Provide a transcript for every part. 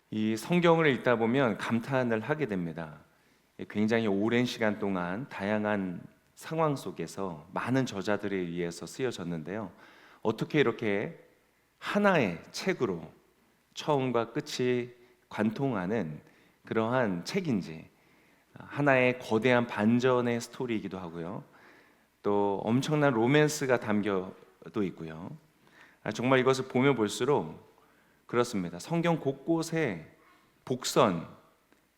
이 성경을 읽다 보면 감탄을 하게 됩니다. 굉장히 오랜 시간 동안 다양한 상황 속에서 많은 저자들에 의해서 쓰여졌는데요. 어떻게 이렇게 하나의 책으로 처음과 끝이 관통하는 그러한 책인지, 하나의 거대한 반전의 스토리이기도 하고요. 또 엄청난 로맨스가 담겨도 있고요. 정말 이것을 보면 볼수록 그렇습니다. 성경 곳곳에 복선,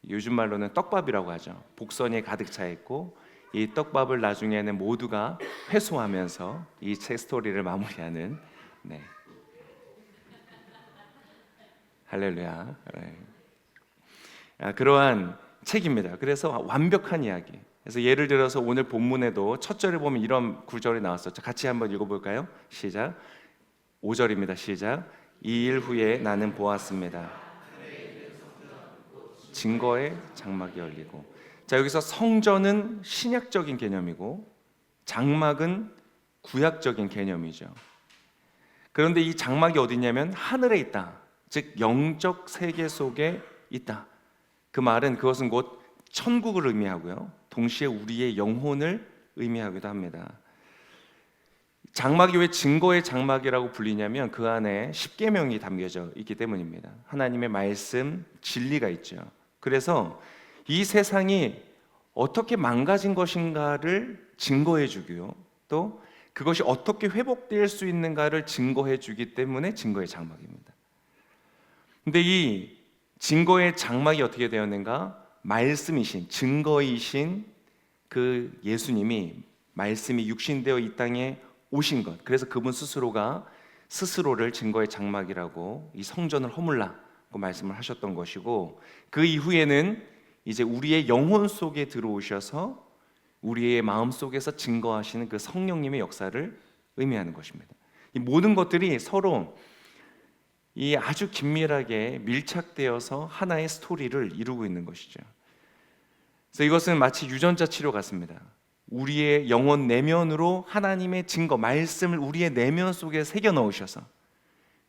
요즘 말로는 떡밥이라고 하죠. 복선이 가득 차 있고 이 떡밥을 나중에는 모두가 회수하면서 이 책 스토리를 마무리하는, 네. 할렐루야. 네. 그러한 책입니다. 그래서 완벽한 이야기. 그래서 예를 들어서 오늘 본문에도 첫 절에 보면 이런 구절이 나왔었죠. 같이 한번 읽어볼까요? 시작. 5절입니다. 시작. 이 일 후에 나는 보았습니다. 증거의 장막이 열리고. 자, 여기서 성전은 신약적인 개념이고 장막은 구약적인 개념이죠. 그런데 이 장막이 어디 있냐면 하늘에 있다. 즉 영적 세계 속에 있다. 그 말은 그것은 곧 천국을 의미하고요. 동시에 우리의 영혼을 의미하기도 합니다. 장막이 왜 증거의 장막이라고 불리냐면 그 안에 십계명이 담겨져 있기 때문입니다. 하나님의 말씀, 진리가 있죠. 그래서 이 세상이 어떻게 망가진 것인가를 증거해 주고요. 또 그것이 어떻게 회복될 수 있는가를 증거해 주기 때문에 증거의 장막입니다. 근데 이 증거의 장막이 어떻게 되었는가? 말씀이신, 증거이신 그 예수님이 말씀이 육신되어 이 땅에 오신 것, 그래서 그분 스스로가 스스로를 증거의 장막이라고 이 성전을 허물라고 말씀을 하셨던 것이고, 그 이후에는 이제 우리의 영혼 속에 들어오셔서 우리의 마음 속에서 증거하시는 그 성령님의 역사를 의미하는 것입니다. 이 모든 것들이 서로 이 아주 긴밀하게 밀착되어서 하나의 스토리를 이루고 있는 것이죠. 그래서 이것은 마치 유전자 치료 같습니다. 우리의 영혼 내면으로 하나님의 증거, 말씀을 우리의 내면 속에 새겨 넣으셔서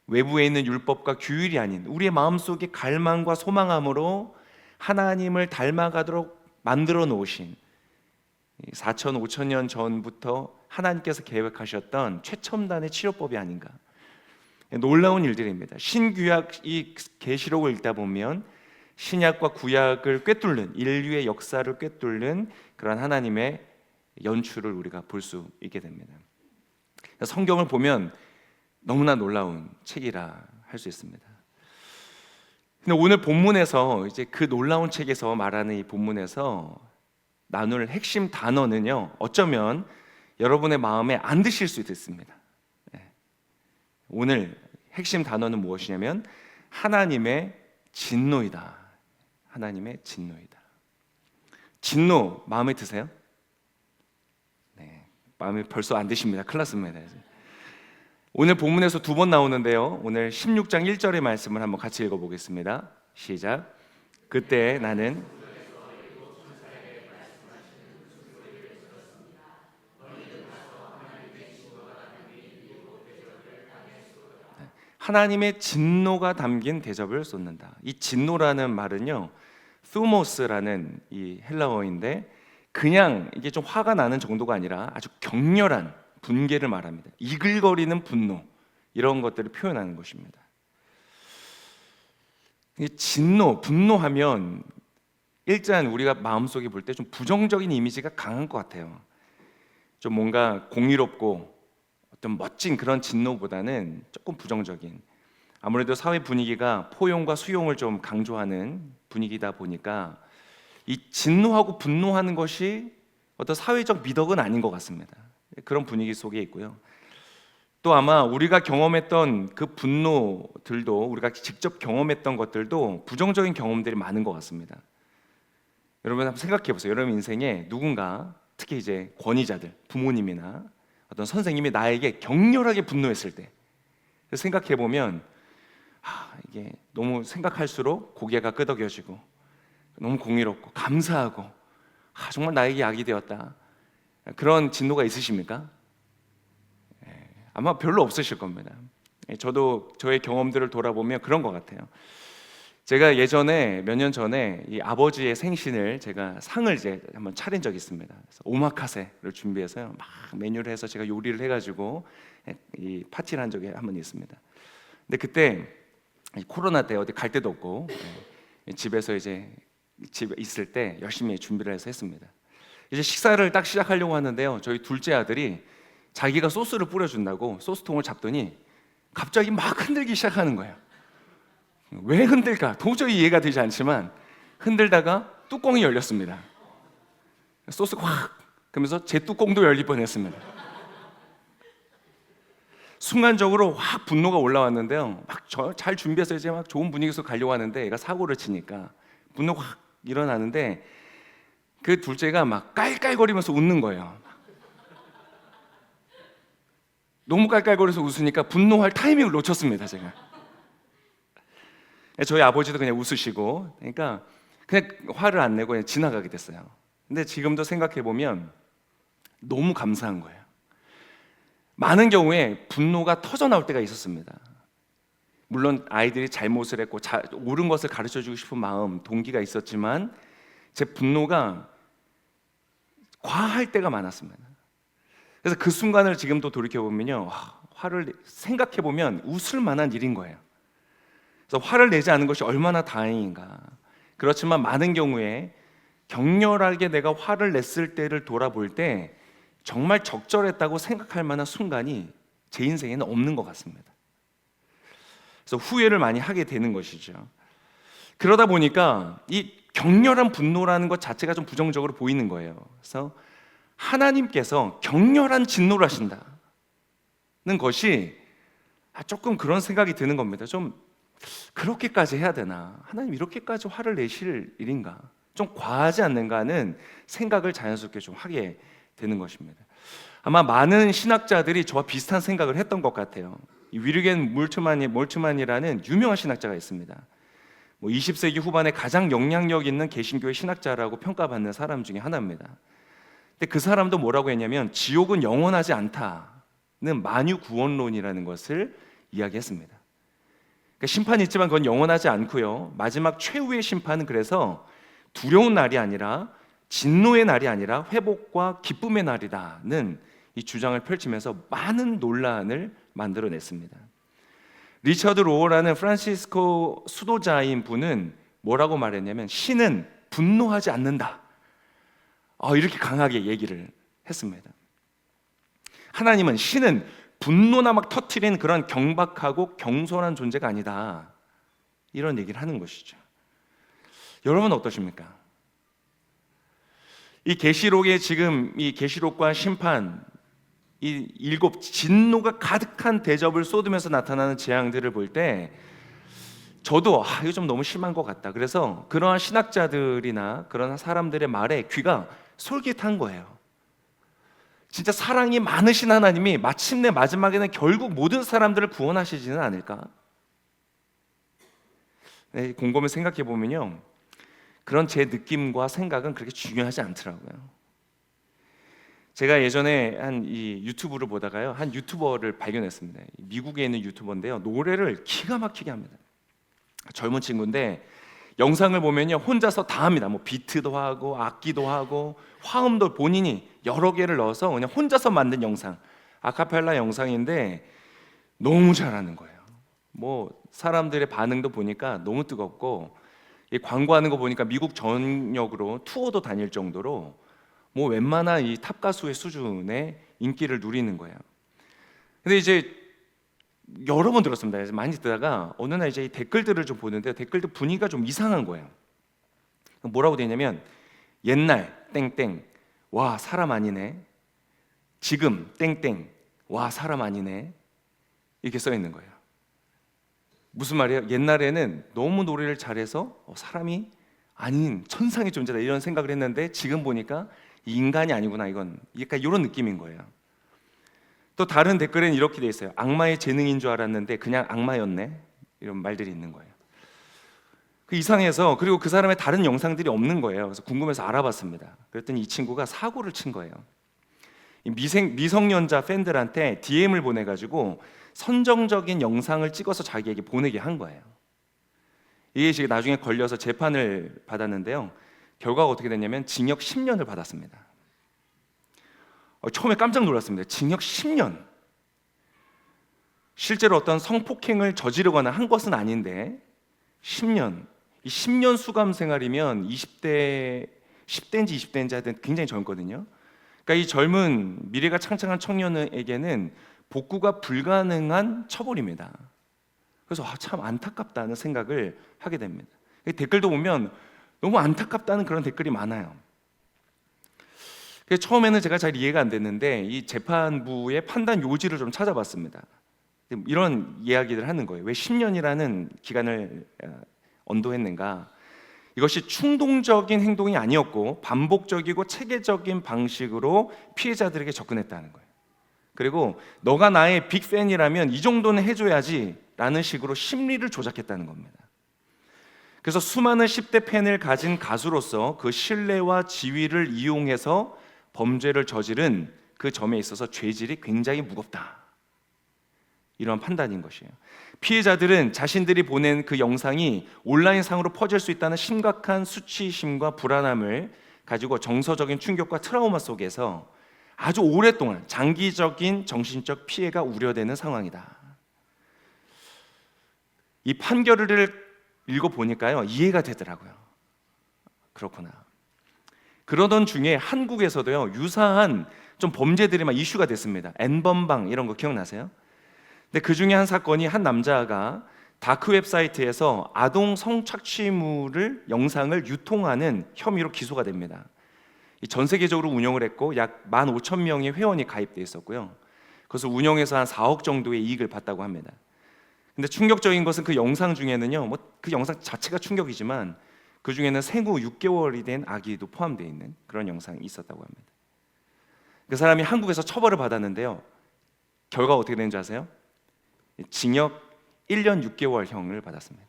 외부에 있는 율법과 규율이 아닌 우리의 마음속에 갈망과 소망함으로 하나님을 닮아가도록 만들어 놓으신 4천, 5천 년 전부터 하나님께서 계획하셨던 최첨단의 치료법이 아닌가. 놀라운 일들입니다. 신구약 이 계시록을 읽다 보면 신약과 구약을 꿰뚫는, 인류의 역사를 꿰뚫는 그런 하나님의 연출을 우리가 볼 수 있게 됩니다. 성경을 보면 너무나 놀라운 책이라 할 수 있습니다. 근데 오늘 본문에서 이제 그 놀라운 책에서 말하는 이 본문에서 나눌 핵심 단어는요, 어쩌면 여러분의 마음에 안 드실 수도 있습니다. 오늘 핵심 단어는 무엇이냐면 하나님의 진노이다. 하나님의 진노이다. 진노 마음에 드세요? 네, 마음에 벌써 안 드십니다. 큰일 났습니다. 오늘 본문에서 두 번 나오는데요, 오늘 16장 1절의 말씀을 한번 같이 읽어보겠습니다. 시작. 그때 나는 하나님의 진노가 담긴 대접을 쏟는다. 이 진노라는 말은요, 수모스라는 이 헬라어인데 그냥 이게 좀 화가 나는 정도가 아니라 아주 격렬한 분개를 말합니다. 이글거리는 분노, 이런 것들을 표현하는 것입니다. 이 진노, 분노하면 일단 우리가 마음속에 볼 때 좀 부정적인 이미지가 강한 것 같아요. 좀 뭔가 공의롭고 어떤 멋진 그런 진노보다는 조금 부정적인, 아무래도 사회 분위기가 포용과 수용을 좀 강조하는 분위기다 보니까 이 진노하고 분노하는 것이 어떤 사회적 미덕은 아닌 것 같습니다. 그런 분위기 속에 있고요. 또 아마 우리가 경험했던 그 분노들도, 우리가 직접 경험했던 것들도 부정적인 경험들이 많은 것 같습니다. 여러분 한번 생각해 보세요. 여러분 인생에 누군가, 특히 이제 권위자들, 부모님이나 어떤 선생님이 나에게 격렬하게 분노했을 때 생각해 보면 이게 너무 생각할수록 고개가 끄덕여지고 너무 공의롭고 감사하고 정말 나에게 약이 되었다. 그런 진노가 있으십니까? 아마 별로 없으실 겁니다. 저도 저의 경험들을 돌아보면 그런 것 같아요. 제가 예전에 몇 년 전에 이 아버지의 생신을 제가 상을 이제 한번 차린 적이 있습니다. 그래서 오마카세를 준비해서요, 막 메뉴를 해서 제가 요리를 해가지고 이 파티를 한 적이 한 번 있습니다. 근데 그때 코로나 때 어디 갈 데도 없고 집에서 이제 집에 있을 때 열심히 준비를 해서 했습니다. 이제 식사를 딱 시작하려고 하는데요, 저희 둘째 아들이 자기가 소스를 뿌려준다고 소스통을 잡더니 갑자기 막 흔들기 시작하는 거예요. 왜 흔들까? 도저히 이해가 되지 않지만 흔들다가 뚜껑이 열렸습니다. 소스 확! 그러면서 제 뚜껑도 열릴 뻔했습니다. 순간적으로 확 분노가 올라왔는데요, 막 잘 준비해서 이제 막 좋은 분위기에서 가려고 하는데 얘가 사고를 치니까 분노가 확 일어나는데 그 둘째가 막 깔깔거리면서 웃는 거예요. 너무 깔깔거려서 웃으니까 분노할 타이밍을 놓쳤습니다, 제가. 저희 아버지도 그냥 웃으시고, 그러니까 그냥 화를 안 내고 그냥 지나가게 됐어요. 근데 지금도 생각해 보면 너무 감사한 거예요. 많은 경우에 분노가 터져 나올 때가 있었습니다. 물론 아이들이 잘못을 했고 옳은 것을 가르쳐주고 싶은 마음, 동기가 있었지만 제 분노가 과할 때가 많았습니다. 그래서 그 순간을 지금도 돌이켜 보면요, 화를 생각해 보면 웃을 만한 일인 거예요. 그래서 화를 내지 않은 것이 얼마나 다행인가. 그렇지만 많은 경우에 격렬하게 내가 화를 냈을 때를 돌아볼 때 정말 적절했다고 생각할 만한 순간이 제 인생에는 없는 것 같습니다. 그래서 후회를 많이 하게 되는 것이죠. 그러다 보니까 이 격렬한 분노라는 것 자체가 좀 부정적으로 보이는 거예요. 그래서 하나님께서 격렬한 진노를 하신다는 것이 조금 그런 생각이 드는 겁니다. 좀 그렇게까지 해야 되나? 하나님 이렇게까지 화를 내실 일인가? 좀 과하지 않는가 하는 생각을 자연스럽게 좀 하게 되는 것입니다. 아마 많은 신학자들이 저와 비슷한 생각을 했던 것 같아요. 위르겐 몰트만이라는 유명한 신학자가 있습니다. 20세기 후반에 가장 영향력 있는 개신교의 신학자라고 평가받는 사람 중에 하나입니다. 근데 그 사람도 뭐라고 했냐면 지옥은 영원하지 않다는 만유 구원론이라는 것을 이야기했습니다. 그러니까 심판이 있지만 그건 영원하지 않고요, 마지막 최후의 심판은 그래서 두려운 날이 아니라 진노의 날이 아니라 회복과 기쁨의 날이다는 이 주장을 펼치면서 많은 논란을 만들어냈습니다. 리처드 로어라는 프란시스코 수도자인 분은 뭐라고 말했냐면 신은 분노하지 않는다, 이렇게 강하게 얘기를 했습니다. 하나님은 신은 분노나 막 터트리는 그런 경박하고 경솔한 존재가 아니다, 이런 얘기를 하는 것이죠. 여러분 어떠십니까? 이 계시록에 지금 이 계시록과 심판, 이 일곱 진노가 가득한 대접을 쏟으면서 나타나는 재앙들을 볼 때 저도 이거 좀 너무 심한 것 같다. 그래서 그러한 신학자들이나 그런 사람들의 말에 귀가 솔깃한 거예요. 진짜 사랑이 많으신 하나님이 마침내 마지막에는 결국 모든 사람들을 구원하시지는 않을까? 네, 곰곰이 생각해 보면요, 그런 제 느낌과 생각은 그렇게 중요하지 않더라고요. 제가 예전에 이 유튜브를 보다가요, 한 유튜버를 발견했습니다. 미국에 있는 유튜버인데요, 노래를 기가 막히게 합니다. 젊은 친구인데 영상을 보면요, 혼자서 다 합니다. 비트도 하고 악기도 하고 화음도 본인이 여러 개를 넣어서 그냥 혼자서 만든 영상, 아카펠라 영상인데 너무 잘하는 거예요. 사람들의 반응도 보니까 너무 뜨겁고, 광고하는 거 보니까 미국 전역으로 투어도 다닐 정도로 웬만한 이 탑 가수의 수준의 인기를 누리는 거예요. 근데 이제 여러 번 들었습니다. 많이 듣다가 어느 날 이제 이 댓글들을 좀 보는데 댓글들 분위기가 좀 이상한 거예요. 뭐라고 되어 있냐면 옛날 땡땡 와 사람 아니네, 지금 땡땡 와 사람 아니네, 이렇게 써 있는 거예요. 무슨 말이에요? 옛날에는 너무 노래를 잘해서 사람이 아닌 천상의 존재다 이런 생각을 했는데 지금 보니까 인간이 아니구나, 이건 약간 이런 느낌인 거예요. 또 다른 댓글에는 이렇게 돼 있어요. 악마의 재능인 줄 알았는데 그냥 악마였네, 이런 말들이 있는 거예요. 그 이상해서, 그리고 그 사람의 다른 영상들이 없는 거예요. 그래서 궁금해서 알아봤습니다. 그랬더니 이 친구가 사고를 친 거예요. 미성년자 팬들한테 DM을 보내가지고 선정적인 영상을 찍어서 자기에게 보내게 한 거예요. 이게 지금 나중에 걸려서 재판을 받았는데요. 결과가 어떻게 됐냐면 징역 10년을 받았습니다. 처음에 깜짝 놀랐습니다. 징역 10년. 실제로 어떤 성폭행을 저지르거나 한 것은 아닌데 10년. 이 10년 수감 생활이면 10대인지 20대인지 하여튼 굉장히 젊거든요. 그러니까 이 젊은 미래가 창창한 청년에게는 복구가 불가능한 처벌입니다. 그래서 참 안타깝다는 생각을 하게 됩니다. 댓글도 보면 너무 안타깝다는 그런 댓글이 많아요. 처음에는 제가 잘 이해가 안 됐는데 이 재판부의 판단 요지를 좀 찾아봤습니다. 이런 이야기를 하는 거예요. 왜 10년이라는 기간을 언도했는가? 이것이 충동적인 행동이 아니었고 반복적이고 체계적인 방식으로 피해자들에게 접근했다는 거예요. 그리고 너가 나의 빅팬이라면 이 정도는 해줘야지 라는 식으로 심리를 조작했다는 겁니다. 그래서 수많은 10대 팬을 가진 가수로서 그 신뢰와 지위를 이용해서 범죄를 저지른 그 점에 있어서 죄질이 굉장히 무겁다, 이런 판단인 것이에요. 피해자들은 자신들이 보낸 그 영상이 온라인상으로 퍼질 수 있다는 심각한 수치심과 불안함을 가지고 정서적인 충격과 트라우마 속에서 아주 오랫동안 장기적인 정신적 피해가 우려되는 상황이다. 이 판결을 읽어보니까요, 이해가 되더라고요. 그렇구나. 그러던 중에 한국에서도요, 유사한 좀 범죄들이 막 이슈가 됐습니다. N번방 이런 거 기억나세요? 근데 그 중에 한 사건이 한 남자가 다크 웹사이트에서 아동 성착취물을 영상을 유통하는 혐의로 기소가 됩니다. 전 세계적으로 운영을 했고 약 15,000명의 회원이 가입돼 있었고요. 그것을 운영해서 한 4억 정도의 이익을 봤다고 합니다. 근데 충격적인 것은 그 영상 중에는요, 그 영상 자체가 충격이지만 그 중에는 생후 6개월이 된 아기도 포함되어 있는 그런 영상이 있었다고 합니다. 그 사람이 한국에서 처벌을 받았는데요, 결과가 어떻게 되는지 아세요? 징역 1년 6개월형을 받았습니다.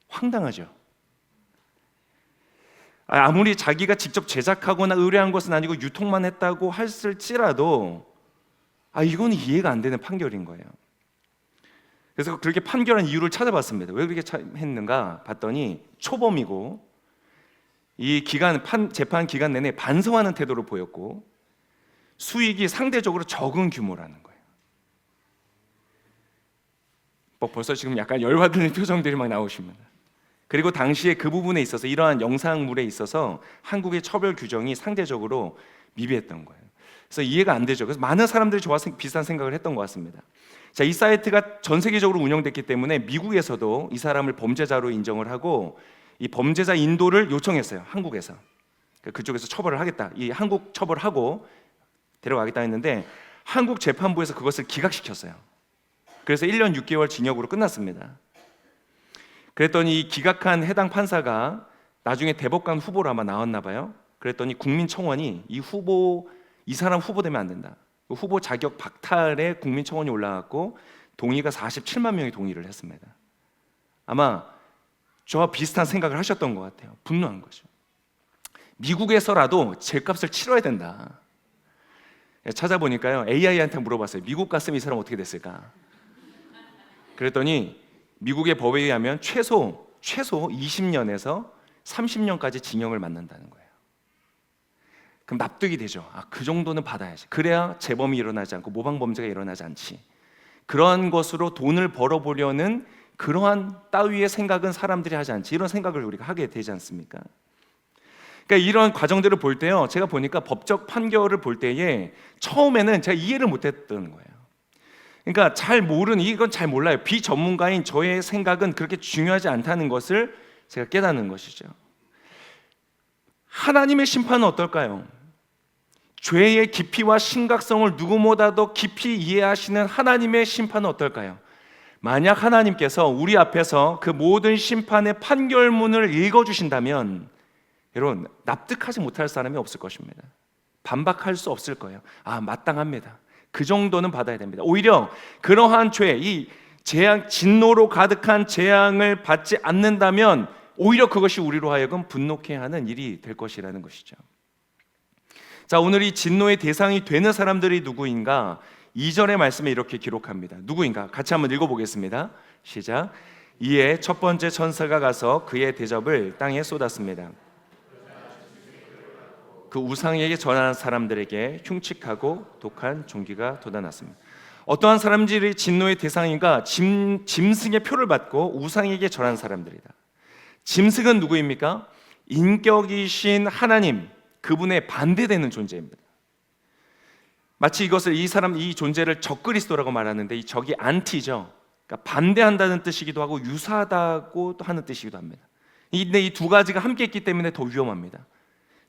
황당하죠? 아무리 자기가 직접 제작하거나 의뢰한 것은 아니고 유통만 했다고 했을지라도 이건 이해가 안 되는 판결인 거예요. 그래서 그렇게 판결한 이유를 찾아봤습니다. 왜 그렇게 했는가 봤더니 초범이고 이 재판 기간 내내 반성하는 태도를 보였고 수익이 상대적으로 적은 규모라는 거예요. 벌써 지금 약간 열받는 표정들이 막 나오십니다. 그리고 당시에 그 부분에 있어서 이러한 영상물에 있어서 한국의 처벌 규정이 상대적으로 미비했던 거예요. 그래서 이해가 안 되죠. 그래서 많은 사람들이 저와 비슷한 생각을 했던 것 같습니다. 자, 이 사이트가 전 세계적으로 운영됐기 때문에 미국에서도 이 사람을 범죄자로 인정을 하고 이 범죄자 인도를 요청했어요. 한국에서. 그쪽에서 처벌을 하겠다. 이 한국 처벌하고 데려가겠다 했는데 한국 재판부에서 그것을 기각시켰어요. 그래서 1년 6개월 징역으로 끝났습니다. 그랬더니 이 기각한 해당 판사가 나중에 대법관 후보로 아마 나왔나 봐요. 그랬더니 국민청원이 이 사람 후보되면 안 된다, 후보 자격 박탈에 국민청원이 올라갔고 동의가 47만 명이 동의를 했습니다. 아마 저와 비슷한 생각을 하셨던 것 같아요. 분노한 거죠. 미국에서라도 죗값을 치러야 된다. 찾아보니까요, AI한테 물어봤어요. 미국 갔으면 이 사람 어떻게 됐을까? 그랬더니 미국의 법에 의하면 최소 20년에서 30년까지 징역을 맞는다는 거예요. 그럼 납득이 되죠. 그 정도는 받아야지. 그래야 재범이 일어나지 않고 모방범죄가 일어나지 않지. 그러한 것으로 돈을 벌어보려는 그러한 따위의 생각은 사람들이 하지 않지. 이런 생각을 우리가 하게 되지 않습니까? 그러니까 이런 과정들을 볼 때요, 제가 보니까 법적 판결을 볼 때에 처음에는 제가 이해를 못했던 거예요. 그러니까 이건 잘 몰라요. 비전문가인 저의 생각은 그렇게 중요하지 않다는 것을 제가 깨닫는 것이죠. 하나님의 심판은 어떨까요? 죄의 깊이와 심각성을 누구보다도 깊이 이해하시는 하나님의 심판은 어떨까요? 만약 하나님께서 우리 앞에서 그 모든 심판의 판결문을 읽어주신다면 여러분, 납득하지 못할 사람이 없을 것입니다. 반박할 수 없을 거예요. 마땅합니다. 그 정도는 받아야 됩니다. 오히려 그러한 죄, 이 재앙, 진노로 가득한 재앙을 받지 않는다면 오히려 그것이 우리로 하여금 분노케 하는 일이 될 것이라는 것이죠. 자, 오늘 이 진노의 대상이 되는 사람들이 누구인가? 2절의 말씀에 이렇게 기록합니다. 누구인가? 같이 한번 읽어보겠습니다. 시작. 이에 첫 번째 천사가 가서 그의 대접을 땅에 쏟았습니다. 그 우상에게 절하는 사람들에게 흉측하고 독한 종기가 돋아났습니다. 어떠한 사람들이 진노의 대상인가? 짐승의 표를 받고 우상에게 절한 사람들이다. 짐승은 누구입니까? 인격이신 하나님, 그분의 반대되는 존재입니다. 마치 이것을 이 존재를 적그리스도라고 말하는데, 이 적이 안티죠. 그러니까 반대한다는 뜻이기도 하고 유사하다고 하는 뜻이기도 합니다. 근데 이 두 가지가 함께 있기 때문에 더 위험합니다.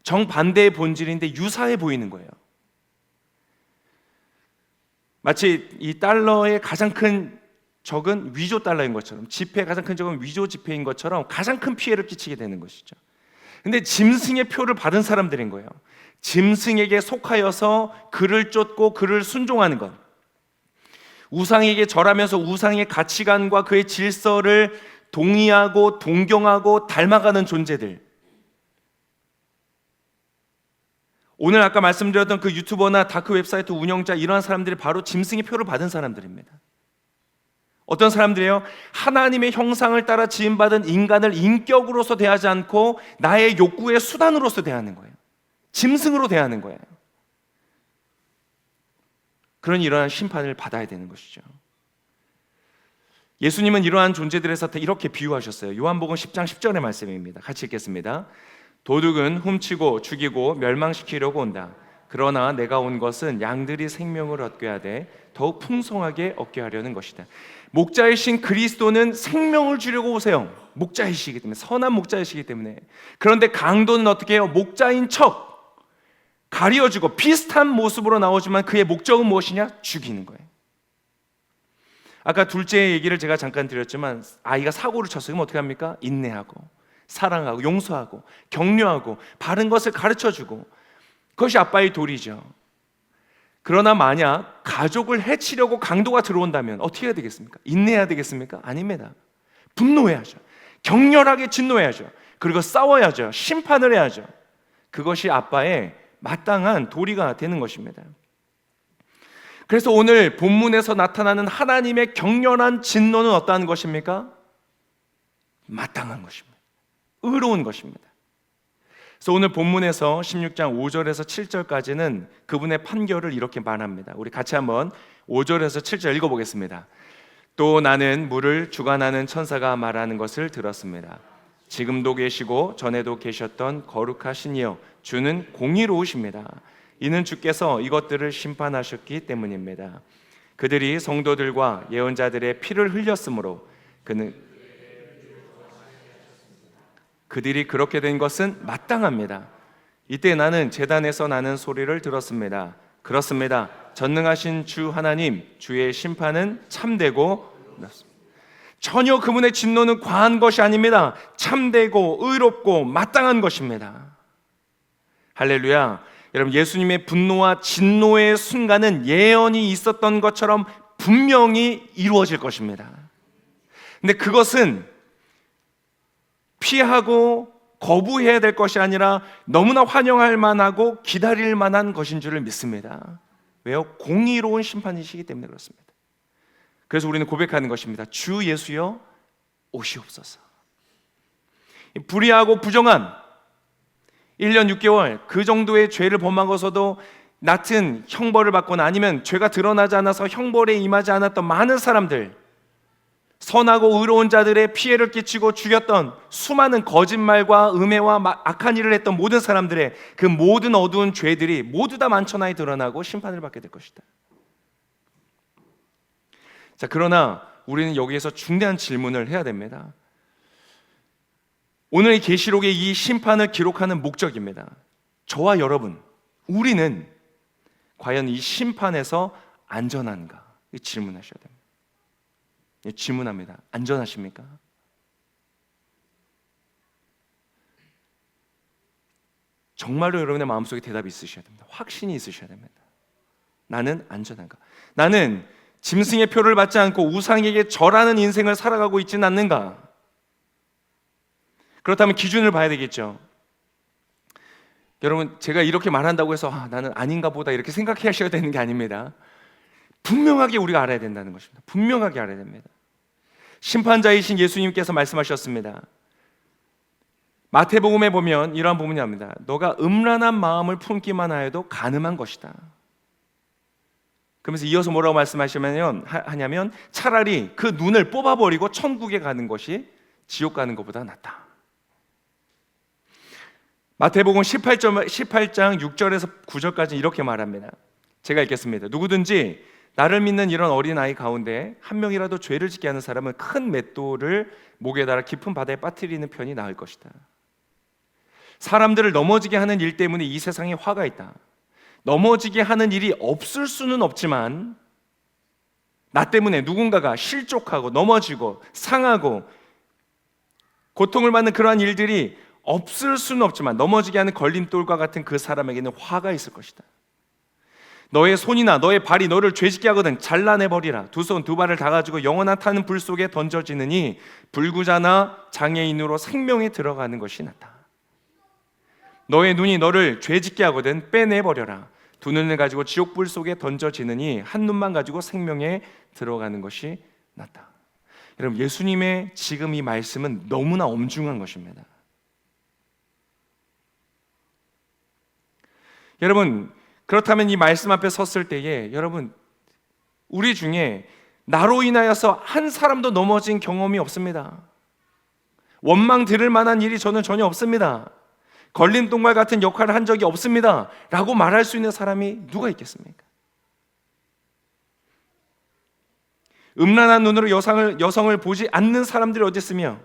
정반대의 본질인데 유사해 보이는 거예요. 마치 이 달러의 가장 큰 적은 위조 달러인 것처럼, 지폐의 가장 큰 적은 위조 지폐인 것처럼 가장 큰 피해를 끼치게 되는 것이죠. 근데 짐승의 표를 받은 사람들인 거예요. 짐승에게 속하여서 그를 쫓고 그를 순종하는 것, 우상에게 절하면서 우상의 가치관과 그의 질서를 동의하고 동경하고 닮아가는 존재들. 오늘 아까 말씀드렸던 그 유튜버나 다크 웹사이트 운영자, 이러한 사람들이 바로 짐승의 표를 받은 사람들입니다. 어떤 사람들이에요? 하나님의 형상을 따라 지음받은 인간을 인격으로서 대하지 않고 나의 욕구의 수단으로서 대하는 거예요. 짐승으로 대하는 거예요. 그런 이러한 심판을 받아야 되는 것이죠. 예수님은 이러한 존재들에서 이렇게 비유하셨어요. 요한복음 10장 10절의 말씀입니다. 같이 읽겠습니다. 도둑은 훔치고 죽이고 멸망시키려고 온다. 그러나 내가 온 것은 양들이 생명을 얻게 하되 더욱 풍성하게 얻게 하려는 것이다. 목자이신 그리스도는 생명을 주려고 오세요. 목자이시기 때문에, 선한 목자이시기 때문에. 그런데 강도는 어떻게 해요? 목자인 척 가려주고 비슷한 모습으로 나오지만 그의 목적은 무엇이냐? 죽이는 거예요. 아까 둘째 얘기를 제가 잠깐 드렸지만, 아이가 사고를 쳤으면 어떻게 합니까? 인내하고 사랑하고 용서하고 격려하고 바른 것을 가르쳐주고, 그것이 아빠의 도리죠. 그러나 만약 가족을 해치려고 강도가 들어온다면 어떻게 해야 되겠습니까? 인내해야 되겠습니까? 아닙니다. 분노해야죠. 격렬하게 진노해야죠. 그리고 싸워야죠. 심판을 해야죠. 그것이 아빠의 마땅한 도리가 되는 것입니다. 그래서 오늘 본문에서 나타나는 하나님의 격렬한 진노는 어떠한 것입니까? 마땅한 것입니다. 의로운 것입니다. 그래서 오늘 본문에서 16장 5절에서 7절까지는 그분의 판결을 이렇게 말합니다. 우리 같이 한번 5절에서 7절 읽어보겠습니다. 또 나는 물을 주관하는 천사가 말하는 것을 들었습니다. 지금도 계시고 전에도 계셨던 거룩하신 이여, 주는 공의로우십니다. 이는 주께서 이것들을 심판하셨기 때문입니다. 그들이 성도들과 예언자들의 피를 흘렸으므로 그들이 그렇게 된 것은 마땅합니다. 이때 나는 제단에서 나는 소리를 들었습니다. 그렇습니다. 전능하신 주 하나님, 주의 심판은 참되고 전혀 그분의 진노는 과한 것이 아닙니다. 참되고 의롭고 마땅한 것입니다. 할렐루야. 여러분, 예수님의 분노와 진노의 순간은 예언이 있었던 것처럼 분명히 이루어질 것입니다. 근데 그것은 피하고 거부해야 될 것이 아니라 너무나 환영할 만하고 기다릴 만한 것인 줄을 믿습니다. 왜요? 공의로운 심판이시기 때문에 그렇습니다. 그래서 우리는 고백하는 것입니다. 주 예수여 오시옵소서. 불의하고 부정한 1년 6개월 그 정도의 죄를 범하고서도 낮은 형벌을 받거나 아니면 죄가 드러나지 않아서 형벌에 임하지 않았던 많은 사람들, 선하고 의로운 자들의 피해를 끼치고 죽였던 수많은 거짓말과 음해와 악한 일을 했던 모든 사람들의 그 모든 어두운 죄들이 모두 다 만천하에 드러나고 심판을 받게 될 것이다. 자, 그러나 우리는 여기에서 중대한 질문을 해야 됩니다. 오늘 계시록의 이 심판을 기록하는 목적입니다. 저와 여러분, 우리는 과연 이 심판에서 안전한가? 질문하셔야 됩니다. 질문합니다. 안전하십니까? 정말로 여러분의 마음속에 대답이 있으셔야 됩니다. 확신이 있으셔야 됩니다. 나는 안전한가? 나는 짐승의 표를 받지 않고 우상에게 절하는 인생을 살아가고 있지는 않는가? 그렇다면 기준을 봐야 되겠죠. 여러분, 제가 이렇게 말한다고 해서 나는 아닌가 보다 이렇게 생각하셔야 되는 게 아닙니다. 분명하게 우리가 알아야 된다는 것입니다. 분명하게 알아야 됩니다. 심판자이신 예수님께서 말씀하셨습니다. 마태복음에 보면 이러한 부분이 나옵니다. 너가 음란한 마음을 품기만 하여도 간음한 것이다. 그러면서 이어서 뭐라고 하냐면 차라리 그 눈을 뽑아버리고 천국에 가는 것이 지옥 가는 것보다 낫다. 마태복음 18장 6절에서 9절까지 이렇게 말합니다. 제가 읽겠습니다. 누구든지 나를 믿는 이런 어린아이 가운데 한 명이라도 죄를 짓게 하는 사람은 큰 맷돌을 목에 달아 깊은 바다에 빠뜨리는 편이 나을 것이다. 사람들을 넘어지게 하는 일 때문에 이 세상에 화가 있다. 넘어지게 하는 일이 없을 수는 없지만 나 때문에 누군가가 실족하고 넘어지고 상하고 고통을 받는 그러한 일들이 없을 수는 없지만 넘어지게 하는 걸림돌과 같은 그 사람에게는 화가 있을 것이다. 너의 손이나 너의 발이 너를 죄짓게 하거든 잘라내버리라. 두 손 두 발을 다 가지고 영원한 타는 불 속에 던져지느니 불구자나 장애인으로 생명에 들어가는 것이 낫다. 너의 눈이 너를 죄짓게 하거든 빼내버려라. 두 눈을 가지고 지옥불 속에 던져지느니 한 눈만 가지고 생명에 들어가는 것이 낫다. 여러분, 예수님의 지금 이 말씀은 너무나 엄중한 것입니다. 여러분, 그렇다면 이 말씀 앞에 섰을 때에 여러분, 우리 중에 나로 인하여서 한 사람도 넘어진 경험이 없습니다. 원망 들을 만한 일이 저는 전혀 없습니다. 걸림돌과 같은 역할을 한 적이 없습니다 라고 말할 수 있는 사람이 누가 있겠습니까? 음란한 눈으로 여성을 보지 않는 사람들이 어디 있으며,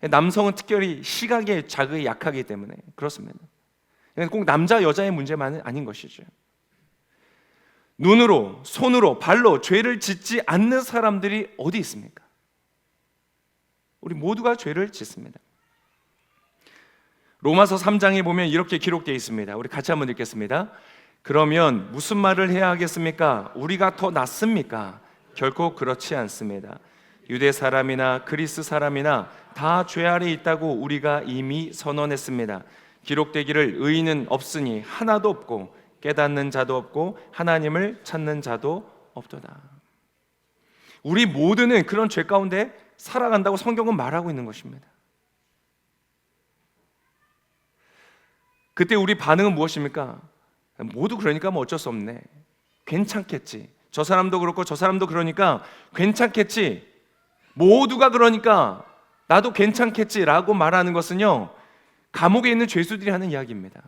남성은 특별히 시각에 자극이 약하기 때문에 그렇습니다. 꼭 남자 여자의 문제만은 아닌 것이죠. 눈으로, 손으로, 발로 죄를 짓지 않는 사람들이 어디 있습니까? 우리 모두가 죄를 짓습니다. 로마서 3장에 보면 이렇게 기록되어 있습니다. 우리 같이 한번 읽겠습니다. 그러면 무슨 말을 해야 하겠습니까? 우리가 더 낫습니까? 결코 그렇지 않습니다. 유대 사람이나 그리스 사람이나 다 죄 아래 있다고 우리가 이미 선언했습니다. 기록되기를 의인은 없으니 하나도 없고 깨닫는 자도 없고 하나님을 찾는 자도 없도다. 우리 모두는 그런 죄 가운데 살아간다고 성경은 말하고 있는 것입니다. 그때 우리 반응은 무엇입니까? 모두 그러니까 뭐 어쩔 수 없네. 괜찮겠지. 저 사람도 그렇고 저 사람도 그러니까 괜찮겠지. 모두가 그러니까 나도 괜찮겠지라고 말하는 것은요, 감옥에 있는 죄수들이 하는 이야기입니다.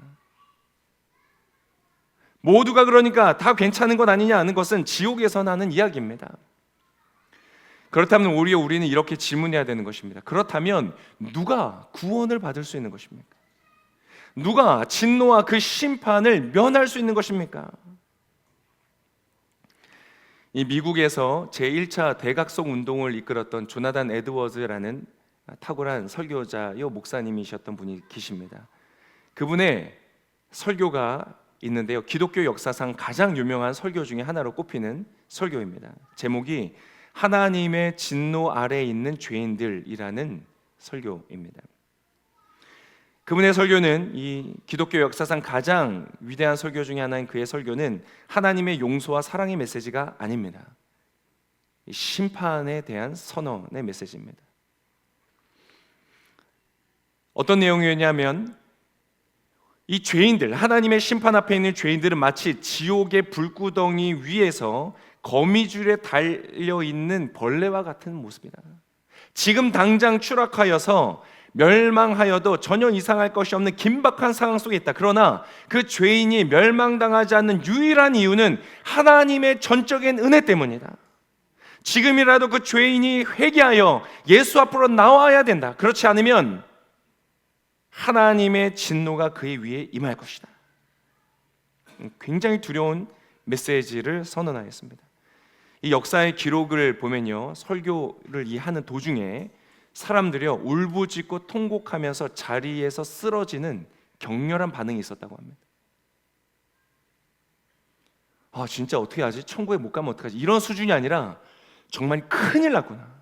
모두가 그러니까 다 괜찮은 것 아니냐 하는 것은 지옥에서 나는 이야기입니다. 그렇다면 오히려 우리는 이렇게 질문해야 되는 것입니다. 그렇다면 누가 구원을 받을 수 있는 것입니까? 누가 진노와 그 심판을 면할 수 있는 것입니까? 이 미국에서 제1차 대각성 운동을 이끌었던 조나단 에드워즈라는 탁월한 설교자요 목사님이셨던 분이 계십니다. 그분의 설교가 있는데요, 기독교 역사상 가장 유명한 설교 중에 하나로 꼽히는 설교입니다. 제목이 하나님의 진노 아래에 있는 죄인들이라는 설교입니다. 그분의 설교는 이 기독교 역사상 가장 위대한 설교 중에 하나인 그의 설교는 하나님의 용서와 사랑의 메시지가 아닙니다. 심판에 대한 선언의 메시지입니다. 어떤 내용이었냐면, 이 죄인들, 하나님의 심판 앞에 있는 죄인들은 마치 지옥의 불구덩이 위에서 거미줄에 달려있는 벌레와 같은 모습이다. 지금 당장 추락하여서 멸망하여도 전혀 이상할 것이 없는 긴박한 상황 속에 있다. 그러나 그 죄인이 멸망당하지 않는 유일한 이유는 하나님의 전적인 은혜 때문이다. 지금이라도 그 죄인이 회개하여 예수 앞으로 나와야 된다. 그렇지 않으면 하나님의 진노가 그의 위에 임할 것이다. 굉장히 두려운 메시지를 선언하였습니다. 이 역사의 기록을 보면요, 설교를 하는 도중에 사람들이요 울부짖고 통곡하면서 자리에서 쓰러지는 격렬한 반응이 있었다고 합니다. 아, 진짜 어떻게 하지? 천국에 못 가면 어떡하지? 이런 수준이 아니라 정말 큰일 났구나.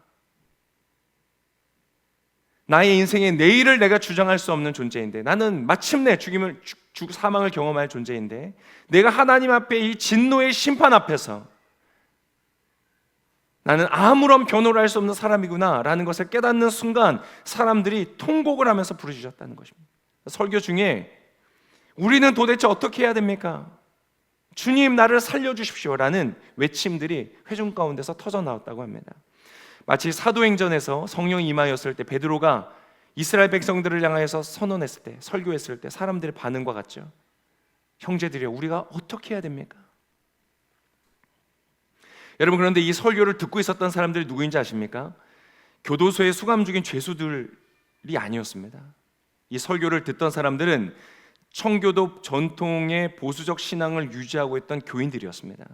나의 인생의 내일을 내가 주장할 수 없는 존재인데, 나는 마침내 사망을 경험할 존재인데, 내가 하나님 앞에 이 진노의 심판 앞에서 나는 아무런 변호를 할 수 없는 사람이구나 라는 것을 깨닫는 순간 사람들이 통곡을 하면서 부르짖었다는 것입니다. 설교 중에 우리는 도대체 어떻게 해야 됩니까? 주님 나를 살려주십시오 라는 외침들이 회중 가운데서 터져 나왔다고 합니다. 마치 사도행전에서 성령이 임하였을 때 베드로가 이스라엘 백성들을 향하여서 선언했을 때, 설교했을 때 사람들의 반응과 같죠. 형제들이여, 우리가 어떻게 해야 됩니까? 여러분, 그런데 이 설교를 듣고 있었던 사람들이 누구인지 아십니까? 교도소에 수감 중인 죄수들이 아니었습니다. 이 설교를 듣던 사람들은 청교도 전통의 보수적 신앙을 유지하고 있던 교인들이었습니다.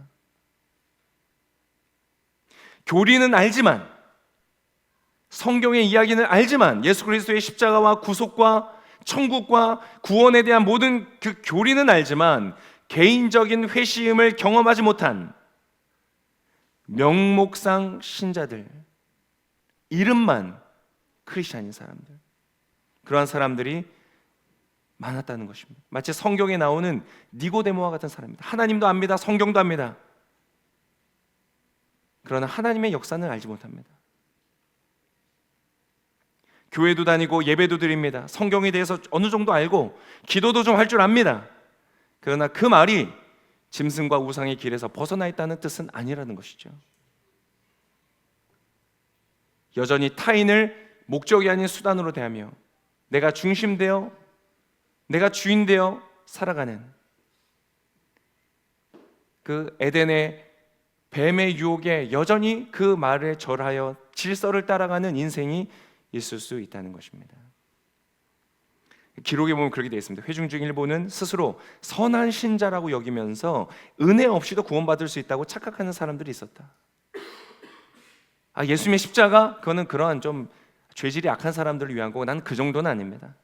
교리는 알지만, 성경의 이야기는 알지만, 예수 그리스도의 십자가와 구속과 천국과 구원에 대한 모든 그 교리는 알지만 개인적인 회심을 경험하지 못한 명목상 신자들, 이름만 크리스찬인 사람들, 그러한 사람들이 많았다는 것입니다. 마치 성경에 나오는 니고데모와 같은 사람입니다. 하나님도 압니다. 성경도 압니다. 그러나 하나님의 역사는 알지 못합니다. 교회도 다니고 예배도 드립니다. 성경에 대해서 어느 정도 알고 기도도 좀 할 줄 압니다. 그러나 그 말이 짐승과 우상의 길에서 벗어나 있다는 뜻은 아니라는 것이죠. 여전히 타인을 목적이 아닌 수단으로 대하며 내가 중심되어, 내가 주인되어 살아가는 그 에덴의 뱀의 유혹에 여전히 그 말에 절하여 질서를 따라가는 인생이 있을 수 있다는 것입니다. 기록에 보면 그렇게 되어 있습니다. 회중 중 일부는 스스로 선한 신자라고 여기면서 은혜 없이도 구원받을 수 있다고 착각하는 사람들이 있었다. 예수님의 십자가, 그거는 그러한 좀 죄질이 악한 사람들을 위한 거고 나는 그 정도는 아닙니다.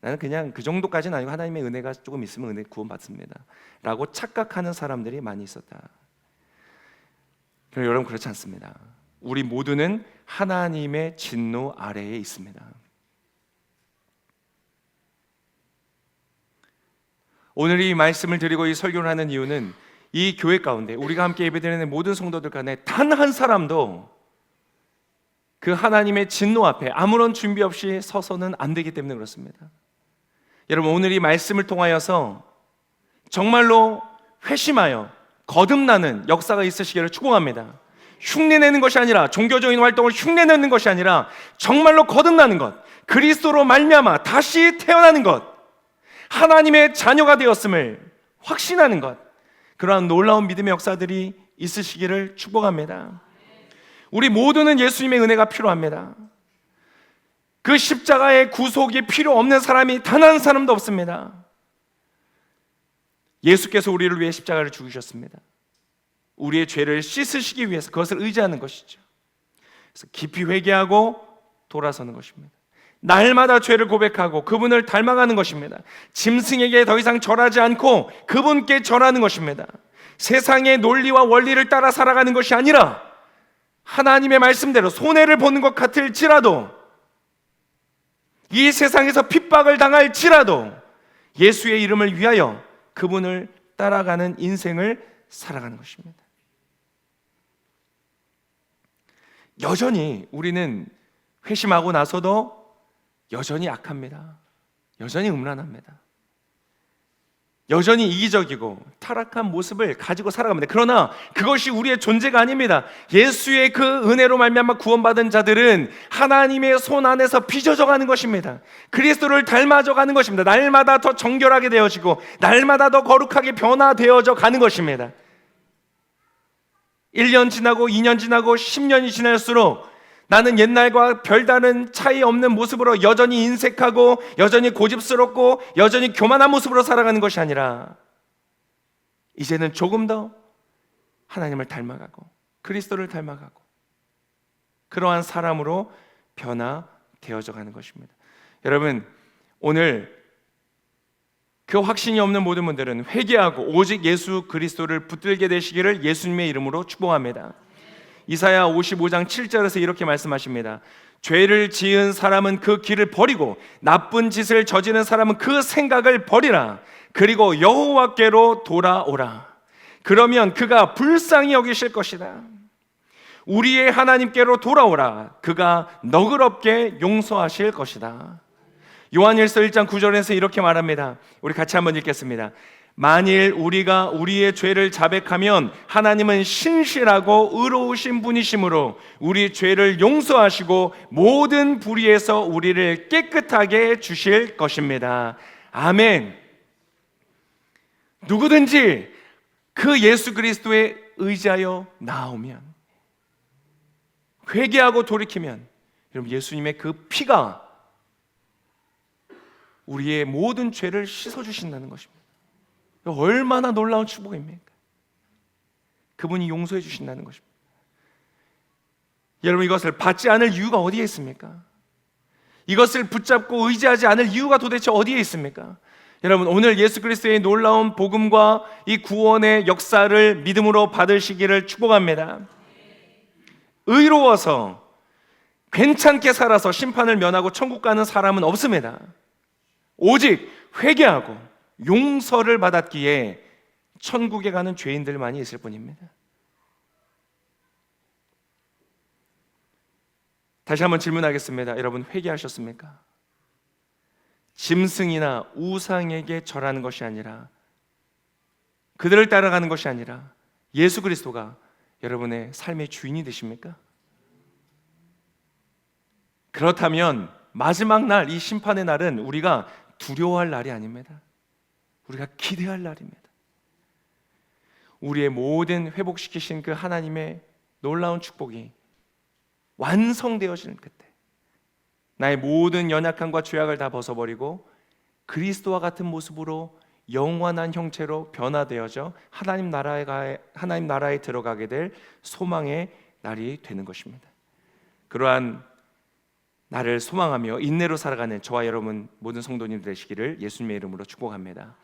나는 그냥 그 정도까지는 아니고 하나님의 은혜가 조금 있으면 은혜 구원받습니다 라고 착각하는 사람들이 많이 있었다. 여러분, 그렇지 않습니다. 우리 모두는 하나님의 진노 아래에 있습니다. 오늘 이 말씀을 드리고 이 설교를 하는 이유는 이 교회 가운데 우리가 함께 예배드리는 모든 성도들 간에 단 한 사람도 그 하나님의 진노 앞에 아무런 준비 없이 서서는 안 되기 때문에 그렇습니다. 여러분, 오늘 이 말씀을 통하여서 정말로 회심하여 거듭나는 역사가 있으시기를 축복합니다. 흉내내는 것이 아니라, 종교적인 활동을 흉내내는 것이 아니라 정말로 거듭나는 것, 그리스도로 말미암아 다시 태어나는 것, 하나님의 자녀가 되었음을 확신하는 것, 그러한 놀라운 믿음의 역사들이 있으시기를 축복합니다. 우리 모두는 예수님의 은혜가 필요합니다. 그 십자가의 구속이 필요 없는 사람이 단 한 사람도 없습니다. 예수께서 우리를 위해 십자가를 죽으셨습니다. 우리의 죄를 씻으시기 위해서 그것을 의지하는 것이죠. 그래서 깊이 회개하고 돌아서는 것입니다. 날마다 죄를 고백하고 그분을 닮아가는 것입니다. 짐승에게 더 이상 절하지 않고 그분께 절하는 것입니다. 세상의 논리와 원리를 따라 살아가는 것이 아니라 하나님의 말씀대로 손해를 보는 것 같을지라도, 이 세상에서 핍박을 당할지라도 예수의 이름을 위하여 그분을 따라가는 인생을 살아가는 것입니다. 여전히 우리는 회심하고 나서도 여전히 약합니다. 여전히 음란합니다. 여전히 이기적이고 타락한 모습을 가지고 살아갑니다. 그러나 그것이 우리의 존재가 아닙니다. 예수의 그 은혜로 말미암아 구원받은 자들은 하나님의 손 안에서 빚어져 가는 것입니다. 그리스도를 닮아져 가는 것입니다. 날마다 더 정결하게 되어지고 날마다 더 거룩하게 변화되어져 가는 것입니다. 1년 지나고 2년 지나고 10년이 지날수록 나는 옛날과 별다른 차이 없는 모습으로 여전히 인색하고 여전히 고집스럽고 여전히 교만한 모습으로 살아가는 것이 아니라 이제는 조금 더 하나님을 닮아가고 그리스도를 닮아가고 그러한 사람으로 변화되어져 가는 것입니다. 여러분, 오늘 그 확신이 없는 모든 분들은 회개하고 오직 예수 그리스도를 붙들게 되시기를 예수님의 이름으로 축복합니다. 이사야 55장 7절에서 이렇게 말씀하십니다. 죄를 지은 사람은 그 길을 버리고 나쁜 짓을 저지른 사람은 그 생각을 버리라. 그리고 여호와께로 돌아오라. 그러면 그가 불쌍히 여기실 것이다. 우리의 하나님께로 돌아오라. 그가 너그럽게 용서하실 것이다. 요한일서 1장 9절에서 이렇게 말합니다. 우리 같이 한번 읽겠습니다. 만일 우리가 우리의 죄를 자백하면 하나님은 신실하고 의로우신 분이시므로 우리 죄를 용서하시고 모든 불의에서 우리를 깨끗하게 해 주실 것입니다. 아멘. 누구든지 그 예수 그리스도에 의지하여 나오면, 회개하고 돌이키면, 여러분 예수님의 그 피가 우리의 모든 죄를 씻어주신다는 것입니다. 얼마나 놀라운 축복입니까? 그분이 용서해 주신다는 것입니다. 여러분 이것을 받지 않을 이유가 어디에 있습니까? 이것을 붙잡고 의지하지 않을 이유가 도대체 어디에 있습니까? 여러분 오늘 예수 그리스도의 놀라운 복음과 이 구원의 역사를 믿음으로 받으시기를 축복합니다. 의로워서 괜찮게 살아서 심판을 면하고 천국 가는 사람은 없습니다. 오직 회개하고 용서를 받았기에 천국에 가는 죄인들만이 있을 뿐입니다. 다시 한번 질문하겠습니다. 여러분 회개하셨습니까? 짐승이나 우상에게 절하는 것이 아니라, 그들을 따라가는 것이 아니라 예수 그리스도가 여러분의 삶의 주인이 되십니까? 그렇다면 마지막 날, 이 심판의 날은 우리가 두려워할 날이 아닙니다. 우리가 기대할 날입니다. 우리의 모든 회복시키신 그 하나님의 놀라운 축복이 완성되어지는 그때, 나의 모든 연약함과 죄악을 다 벗어버리고 그리스도와 같은 모습으로 영원한 형체로 변화되어져 하나님 나라에 들어가게 될 소망의 날이 되는 것입니다. 그러한 나를 소망하며 인내로 살아가는 저와 여러분 모든 성도님들 되시기를 예수님의 이름으로 축복합니다.